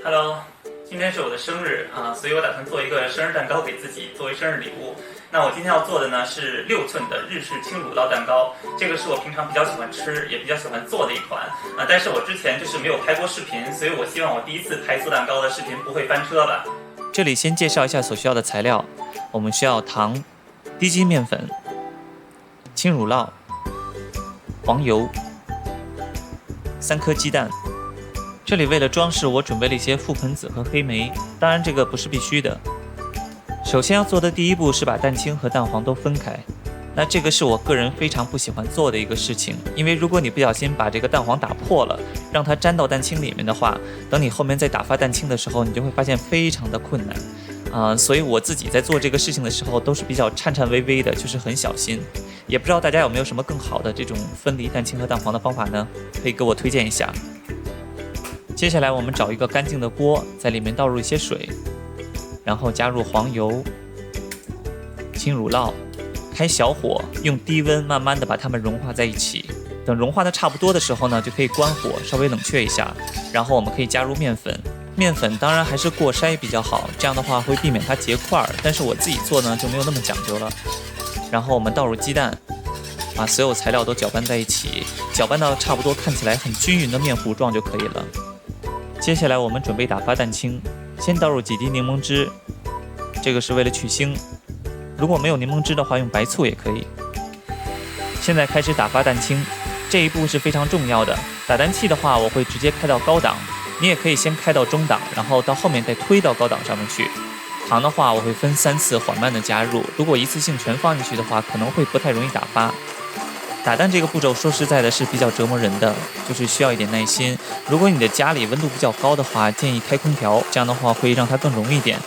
Hello，今天是我的生日啊，所以我打算做一个生日蛋糕给自己作为生日礼物。那我今天要做的呢是6寸的日式轻乳酪蛋糕，这个是我平常比较喜欢吃，也比较喜欢做的一款啊。但是我之前就是没有拍过视频，所以我希望我第一次拍做蛋糕的视频不会翻车吧。这里先介绍一下所需要的材料，我们需要糖、低筋面粉、轻乳酪、黄油、3颗鸡蛋。这里为了装饰，我准备了一些覆盆子和黑莓，当然这个不是必须的。首先要做的第一步是把蛋清和蛋黄都分开，那这个是我个人非常不喜欢做的一个事情，因为如果你不小心把这个蛋黄打破了，让它粘到蛋清里面的话，等你后面再打发蛋清的时候，你就会发现非常的困难所以我自己在做这个事情的时候都是比较颤颤巍巍的，就是很小心。也不知道大家有没有什么更好的这种分离蛋清和蛋黄的方法呢？可以给我推荐一下。接下来我们找一个干净的锅，在里面倒入一些水，然后加入黄油、轻乳酪，开小火，用低温慢慢的把它们融化在一起。等融化的差不多的时候呢，就可以关火，稍微冷却一下。然后我们可以加入面粉，面粉当然还是过筛比较好，这样的话会避免它结块。但是我自己做呢就没有那么讲究了。然后我们倒入鸡蛋，把所有材料都搅拌在一起，搅拌到差不多看起来很均匀的面糊状就可以了。接下来我们准备打发蛋清，先倒入几滴柠檬汁，这个是为了去腥。如果没有柠檬汁的话，用白醋也可以。现在开始打发蛋清，这一步是非常重要的。打蛋器的话，我会直接开到高档，你也可以先开到中档，然后到后面再推到高档上面去。糖的话，我会分3次缓慢的加入，如果一次性全放进去的话，可能会不太容易打发。打蛋这个步骤说实在的是比较折磨人的，就是需要一点耐心。如果你的家里温度比较高的话，建议开空调，这样的话会让它更容易一点。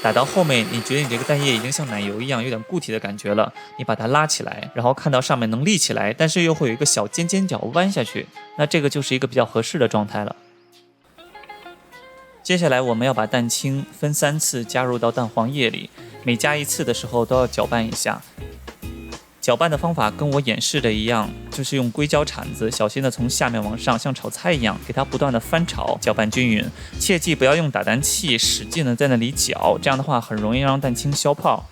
打到后面，你觉得你这个蛋液已经像奶油一样有点固体的感觉了，你把它拉起来，然后看到上面能立起来，但是又会有一个小尖尖角弯下去，那这个就是一个比较合适的状态了。接下来我们要把蛋清分3次加入到蛋黄液里，每加一次的时候都要搅拌一下。搅拌的方法跟我演示的一样，就是用硅胶铲子小心的从下面往上，像炒菜一样给它不断的翻炒，搅拌均匀。切记不要用打蛋器使劲的在那里搅，这样的话很容易让蛋清消泡。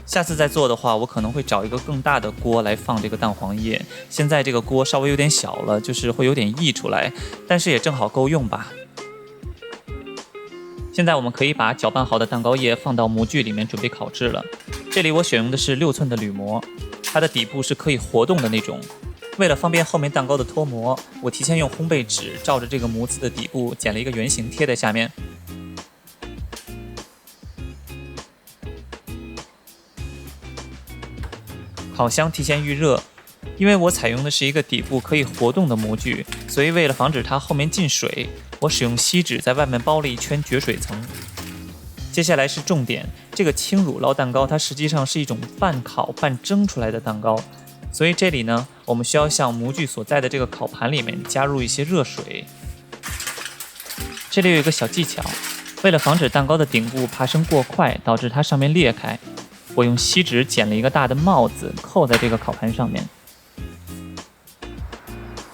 下次再做的话，我可能会找一个更大的锅来放这个蛋黄液。现在这个锅稍微有点小了，就是会有点溢出来，但是也正好够用吧。现在我们可以把搅拌好的蛋糕液放到模具里面准备烤制了。这里我选用的是6寸的铝模，它的底部是可以活动的那种。为了方便后面蛋糕的脱模，我提前用烘焙纸照着这个模子的底部剪了一个圆形贴在下面。烤箱提前预热，因为我采用的是一个底部可以活动的模具，所以为了防止它后面进水，我使用锡纸在外面包了一圈绝水层。接下来是重点，这个轻乳酪蛋糕它实际上是一种半烤半蒸出来的蛋糕，所以这里呢，我们需要向模具所在的这个烤盘里面加入一些热水。这里有一个小技巧，为了防止蛋糕的顶部爬升过快，导致它上面裂开，我用锡纸剪了一个大的帽子扣在这个烤盘上面。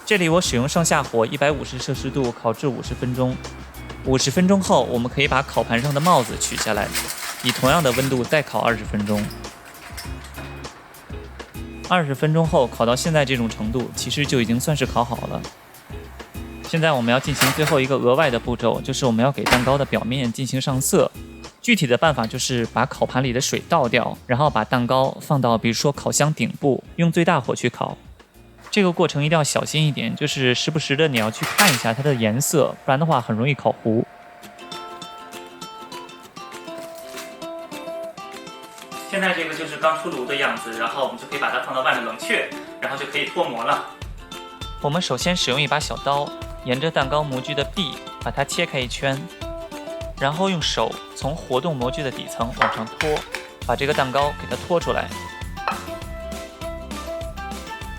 这里我使用上下火150摄氏度烤制50分钟。50分钟后，我们可以把烤盘上的帽子取下来，以同样的温度再烤20分钟。20分钟后烤到现在这种程度，其实就已经算是烤好了。现在我们要进行最后一个额外的步骤，就是我们要给蛋糕的表面进行上色。具体的办法就是把烤盘里的水倒掉，然后把蛋糕放到比如说烤箱顶部，用最大火去烤。这个过程一定要小心一点，就是时不时的你要去看一下它的颜色，不然的话很容易烤糊。现在这个就是刚出炉的样子，然后我们就可以把它放到外面冷却，然后就可以脱模了。我们首先使用一把小刀，沿着蛋糕模具的壁把它切开一圈，然后用手从活动模具的底层往上拖，把这个蛋糕给它拖出来。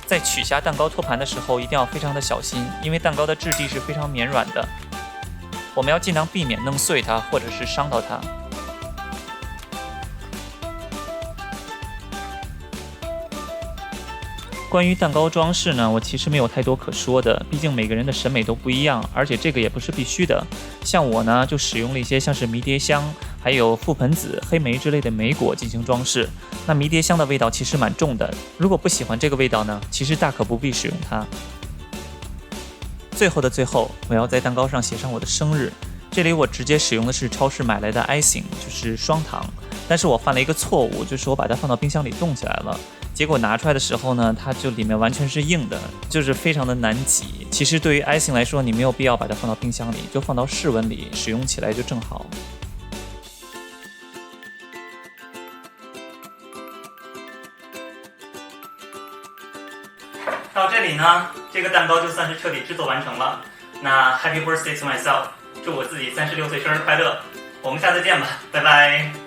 在取下蛋糕托盘的时候，一定要非常的小心，因为蛋糕的质地是非常绵软的，我们要尽量避免弄碎它或者是伤到它。关于蛋糕装饰呢，我其实没有太多可说的，毕竟每个人的审美都不一样，而且这个也不是必须的。像我呢，就使用了一些像是迷迭香、还有覆盆子、黑莓之类的莓果进行装饰。那迷迭香的味道其实蛮重的，如果不喜欢这个味道呢，其实大可不必使用它。最后的最后，我要在蛋糕上写上我的生日。这里我直接使用的是超市买来的 icing， 就是双糖。但是我犯了一个错误，就是我把它放到冰箱里冻起来了。结果拿出来的时候呢，它就里面完全是硬的，就是非常的难挤。其实对于 icing 来说，你没有必要把它放到冰箱里，就放到室温里使用起来就正好。到这里呢，这个蛋糕就算是彻底制作完成了。那 Happy Birthday to myself， 祝我自己36岁生日快乐！我们下次见吧，拜拜。